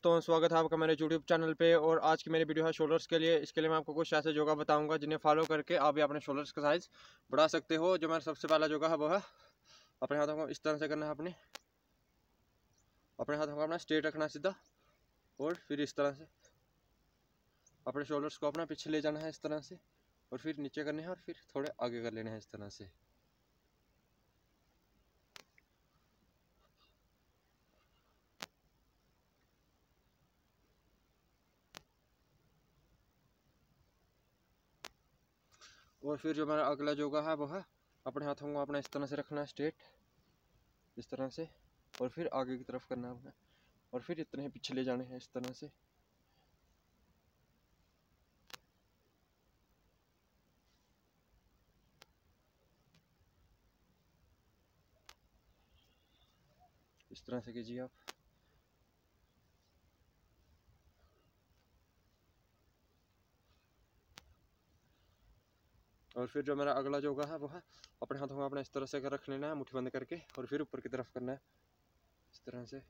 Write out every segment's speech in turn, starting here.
दोस्तों, स्वागत है आपका मेरे यूट्यूब चैनल पे। और आज की मेरी वीडियो है शोल्डर्स के लिए। इसके लिए मैं आपको कुछ ऐसे योगा बताऊंगा जिन्हें फॉलो करके आप भी अपने शोल्डर्स का साइज बढ़ा सकते हो। जो मेरा सबसे पहला योगा है वो है अपने हाथों को इस तरह से करना है। अपने हाथों को अपना स्ट्रेट रखना सीधा, और फिर इस तरह से अपने शोल्डर्स को अपना पीछे ले जाना है इस तरह से, और फिर नीचे करने हैं और फिर थोड़े आगे कर लेने हैं इस तरह से। और फिर जो मेरा अगला योगा है वो है अपने हाथों को अपना इस तरह से रखना है स्ट्रेट इस तरह से, और फिर आगे की तरफ करना है अपना, और फिर इतने पीछे ले जाने हैं इस तरह से। इस तरह से कीजिए आप। और फिर जो मेरा अगला योगा है वो है अपने हाथों को अपना इस तरह से रख लेना है मुट्ठी बंद करके, और फिर ऊपर की तरफ करना है इस तरह से।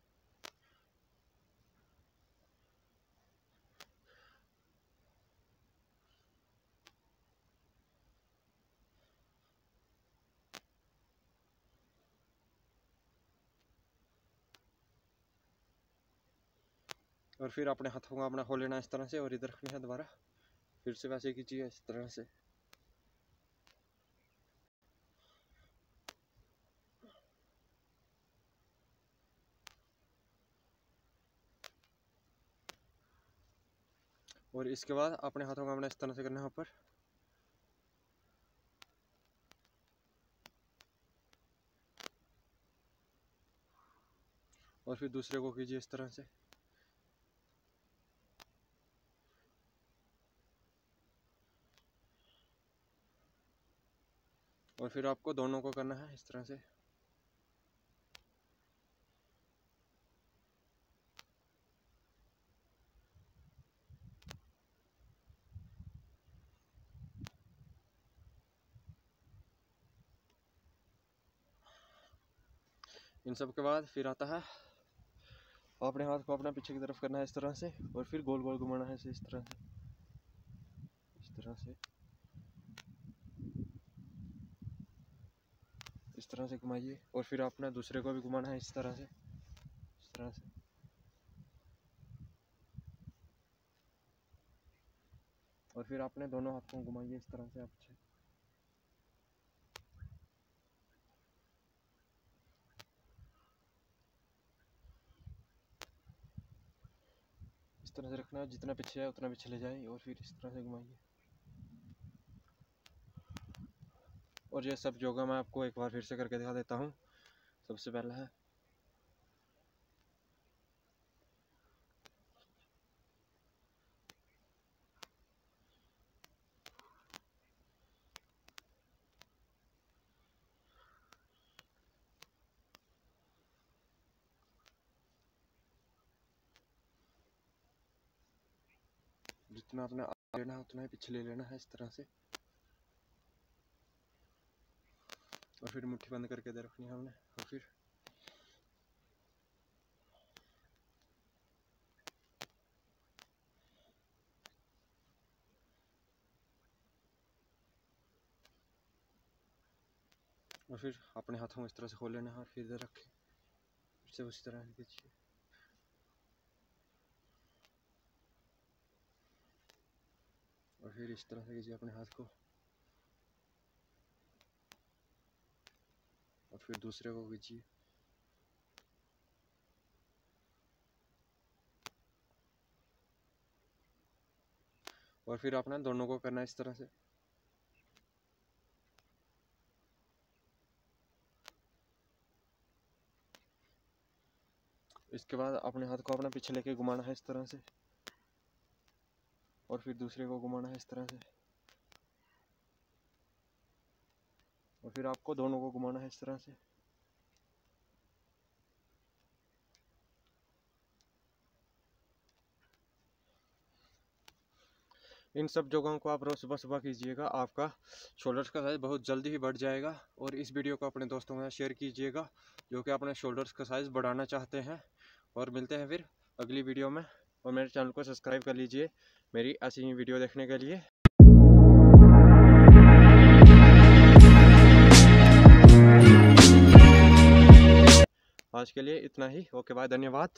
और फिर अपने हाथों को अपना खोल लेना इस तरह से, और इधर रखना है दोबारा। फिर से वैसे कीजिए इस तरह से। और इसके बाद अपने हाथों को अपना इस तरह से करना है ऊपर, और फिर दूसरे को कीजिए इस तरह से। और फिर आपको दोनों को करना है इस तरह से। इन सब के बाद फिर आता है अपने हाथ को अपना पीछे की तरफ करना है इस तरह से, और फिर गोल गोल घुमाना है इस तरह से, इस तरह से, इस तरह से घुमाइए। और फिर अपना दूसरे को भी घुमाना है इस तरह से, इस तरह से। और फिर आपने दोनों हाथ को घुमाइए इस तरह से आप। इस तरह से रखना है, जितना पीछे है उतना पीछे ले जाए, और फिर इस तरह से घुमाइए। और ये सब योगा मैं आपको एक बार फिर से करके दिखा देता हूँ। सबसे पहला है जितना आपने लेना है उतना ही पीछे ले लेना है इस तरह से, और फिर मुट्ठी बंद करके दे रखनी है हमने। और फिर अपने हाथों को इस तरह से खोल लेना है, और फिर इधर रखें, फिर से उसी तरह कीजिए। और फिर इस तरह से कीजिए अपने हाथ को, और फिर दूसरे को कीजिए। और फिर अपना दोनों को करना है इस तरह से। इसके बाद अपने हाथ को अपना पीछे लेके घुमाना है इस तरह से, और फिर दूसरे को घुमाना है इस तरह से, और फिर आपको दोनों को घुमाना है इस तरह से। इन सब योगों को आप रोज सुबह सुबह कीजिएगा, आपका शोल्डर्स का साइज़ बहुत जल्दी ही बढ़ जाएगा। और इस वीडियो को अपने दोस्तों के साथ शेयर कीजिएगा जो कि अपने शोल्डर्स का साइज़ बढ़ाना चाहते हैं। और मिलते हैं फिर अगली वीडियो में, और मेरे चैनल को सब्सक्राइब कर लीजिए मेरी ऐसी ही वीडियो देखने के लिए। आज के लिए इतना ही। ओके बाय, धन्यवाद।